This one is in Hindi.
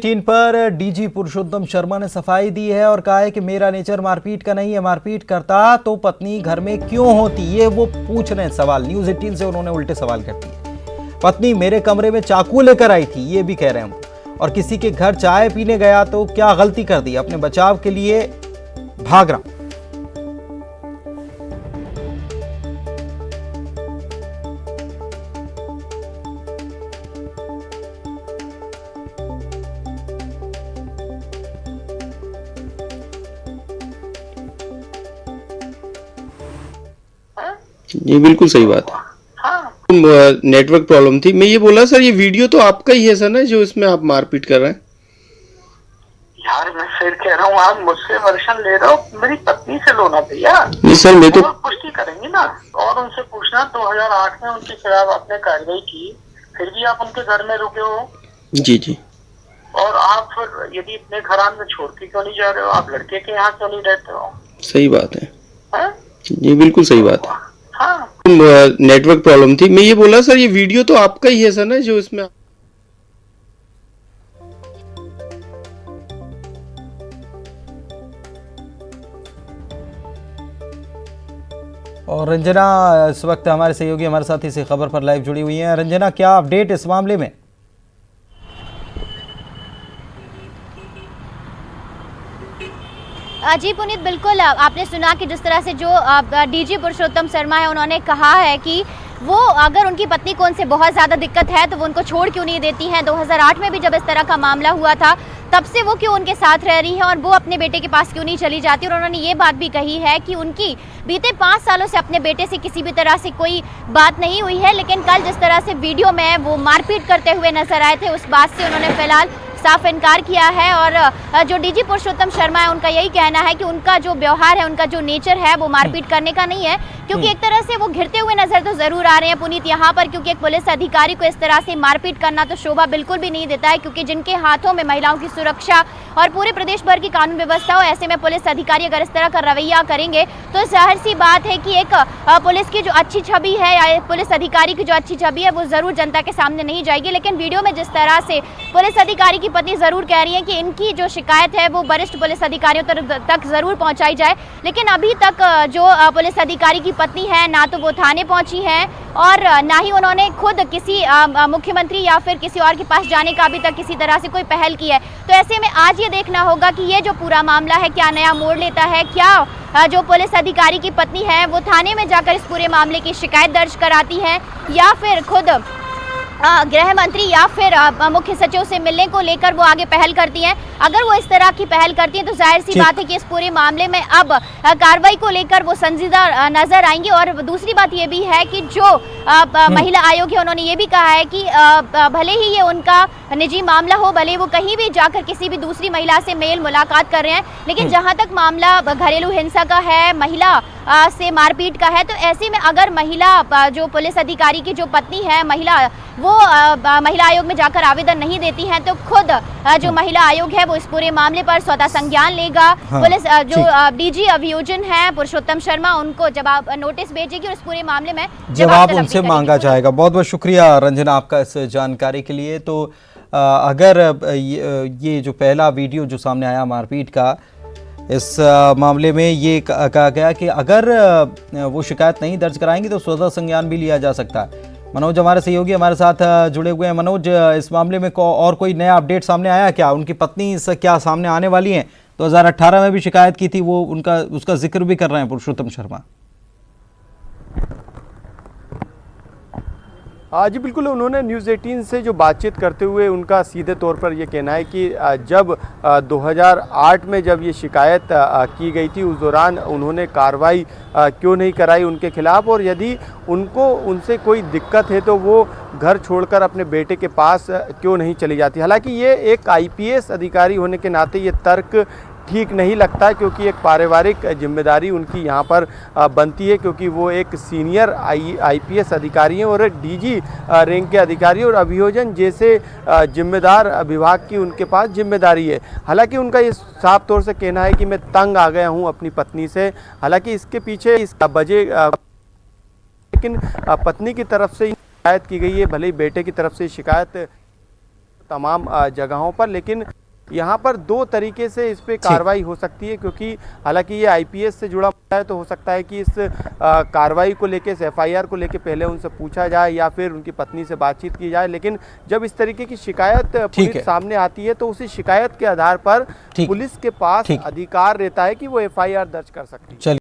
चीन पर डीजी पुरुषोत्तम शर्मा ने सफाई दी है और कहा है कि मेरा नेचर मारपीट का नहीं है, मारपीट करता तो पत्नी घर में क्यों होती। ये वो पूछ रहे हैं सवाल, न्यूज़ 18 से उन्होंने उल्टे सवाल कर दिए। पत्नी मेरे कमरे में चाकू लेकर आई थी, ये भी कह रहे हैं। और किसी के घर चाय पीने गया तो क्या गलती कर दी, अपने बचाव के लिए भाग रहा। ये बिल्कुल सही बात है। हाँ। नेटवर्क प्रॉब्लम थी। मैं ये बोला सर, ये वीडियो तो आपका ही है सर ना, जो इसमें आप मारपीट कर रहे हैं। यार मैं फिर कह रहा हूँ, आप मुझसे वर्षन ले रहे हो, मेरी पत्नी से लो ना भैया। नहीं सर, मैं तो पुष्टि करेंगे ना, और उनसे पूछना 2008 में उनके खिलाफ आपने कार्रवाई की, फिर भी आप उनके घर में रुके हो। जी जी। और आप फिर यदि अपने घर में छोड़ के क्यों नहीं जा रहे हो, आप लड़के के यहाँ क्यों नहीं रहते हो। सही बात है। हाँ? ये बिल्कुल सही बात है। हाँ। नेटवर्क प्रॉब्लम थी। मैं ये बोला सर, ये वीडियो तो आपका ही है सर ना, जो इसमें और रंजना इस वक्त हमारे सहयोगी हमारे साथ इसी खबर पर लाइव जुड़ी हुई हैं। रंजना, क्या अपडेट इस मामले में? जी पुनीत, बिल्कुल आपने सुना कि जिस तरह से जो डीजी पुरुषोत्तम शर्मा है, उन्होंने कहा है कि वो अगर उनकी पत्नी को उनसे बहुत ज़्यादा दिक्कत है तो वो उनको छोड़ क्यों नहीं देती हैं। 2008 में भी जब इस तरह का मामला हुआ था, तब से वो क्यों उनके साथ रह रही हैं और वो अपने बेटे के पास क्यों नहीं चली जाती। और उन्होंने ये बात भी कही है कि उनकी बीते 5 सालों से अपने बेटे से किसी भी तरह से कोई बात नहीं हुई है, लेकिन कल जिस तरह से वीडियो में वो मारपीट करते हुए नजर आए थे, उस बात से उन्होंने फिलहाल साफ इनकार किया है। और जो डीजी पुरुषोत्तम शर्मा है, उनका यही कहना है कि उनका जो व्यवहार है, उनका जो नेचर है, वो मारपीट करने का नहीं है, क्योंकि एक तरह से वो घिरते हुए नजर तो जरूर आ रहे हैं पुनीत यहाँ पर, क्योंकि एक पुलिस अधिकारी को इस तरह से मारपीट करना तो शोभा बिल्कुल भी नहीं देता है, क्योंकि जिनके हाथों में महिलाओं की सुरक्षा और पूरे प्रदेश भर की कानून व्यवस्था हो, ऐसे में पुलिस अधिकारी अगर इस तरह का रवैया करेंगे तो जाहिर सी बात है कि एक पुलिस की जो अच्छी छवि है या पुलिस अधिकारी की जो अच्छी छवि है, वो जरूर जनता के सामने नहीं जाएगी। लेकिन वीडियो में जिस तरह से पुलिस अधिकारी की पत्नी जरूर कह रही है कि इनकी जो शिकायत है वो वरिष्ठ पुलिस अधिकारियों तक जरूर पहुंचाई जाए, लेकिन अभी तक जो पुलिस अधिकारी की पत्नी है, ना तो वो थाने पहुंची है और ना ही उन्होंने खुद किसी मुख्यमंत्री या फिर किसी और के पास जाने का अभी तक किसी तरह से कोई पहल की है। तो ऐसे में आज ये देखना होगा कि ये जो पूरा मामला है क्या नया मोड़ लेता है, क्या जो पुलिस अधिकारी की पत्नी है वो थाने में जाकर इस पूरे मामले की शिकायत दर्ज कराती है, या फिर खुद गृह मंत्री या फिर मुख्य सचिव से मिलने को लेकर वो आगे पहल करती हैं। अगर वो इस तरह की पहल करती हैं तो जाहिर सी बात है कि इस पूरे मामले में अब कार्रवाई को लेकर वो संजीदा नजर आएंगी। और दूसरी बात ये भी है कि जो महिला आयोग है, उन्होंने ये भी कहा है कि भले ही ये उनका निजी मामला हो, भले वो कहीं भी जाकर किसी भी दूसरी महिला से मेल मुलाकात कर रहे हैं, लेकिन जहाँ तक मामला घरेलू हिंसा का है, महिला से मारपीट का है, तो ऐसे में अगर महिला जो पुलिस अधिकारी की जो पत्नी है, महिला वो महिला आयोग में जाकर आवेदन नहीं देती हैं, तो खुद जो महिला आयोग है वो इस पूरे मामले पर स्वतः संज्ञान लेगा। हाँ, पुलिस जो डीजी अभियोजन है पुरुषोत्तम शर्मा, उनको जवाब नोटिस भेजेगी और इस पूरे मामले में जवाब उनसे मांगा जाएगा। बहुत बहुत शुक्रिया रंजना आपका इस जानकारी के लिए। तो अगर ये जो पहला वीडियो जो सामने आया मारपीट का, इस मामले में ये कहा गया कि अगर वो शिकायत नहीं दर्ज कराएंगे तो स्वतः संज्ञान भी लिया जा सकता है। मनोज हमारे सहयोगी हमारे साथ जुड़े हुए हैं। मनोज, इस मामले में और कोई नया अपडेट सामने आया क्या? उनकी पत्नी से क्या सामने आने वाली हैं? 2018 में भी शिकायत की थी, वो उसका जिक्र भी कर रहे हैं पुरुषोत्तम शर्मा। जी बिल्कुल, उन्होंने न्यूज़ 18 से जो बातचीत करते हुए उनका सीधे तौर पर ये कहना है कि जब 2008 में जब ये शिकायत की गई थी, उस दौरान उन्होंने कार्रवाई क्यों नहीं कराई उनके खिलाफ़, और यदि उनसे कोई दिक्कत है तो वो घर छोड़कर अपने बेटे के पास क्यों नहीं चली जाती। हालांकि ये एक IPS अधिकारी होने के नाते ये तर्क ठीक नहीं लगता, क्योंकि एक पारिवारिक जिम्मेदारी उनकी यहाँ पर बनती है, क्योंकि वो एक सीनियर IPS अधिकारी हैं और डीजी रैंक के अधिकारी, और अभियोजन जैसे जिम्मेदार विभाग की उनके पास जिम्मेदारी है। हालांकि उनका ये साफ तौर से कहना है कि मैं तंग आ गया हूँ अपनी पत्नी से। हालांकि इसके पीछे इसका लेकिन पत्नी की तरफ से शिकायत की गई है, भले ही बेटे की तरफ से शिकायत तमाम जगहों पर। लेकिन यहाँ पर दो तरीके से इस पे कार्रवाई हो सकती है, क्योंकि हालांकि ये आईपीएस से जुड़ा है, तो हो सकता है कि इस कार्रवाई को लेके, इस एफआईआर को लेके पहले उनसे पूछा जाए या फिर उनकी पत्नी से बातचीत की जाए। लेकिन जब इस तरीके की शिकायत पुलिस सामने आती है तो उसी शिकायत के आधार पर पुलिस के पास अधिकार रहता है कि वो एफआईआर दर्ज कर सकती है।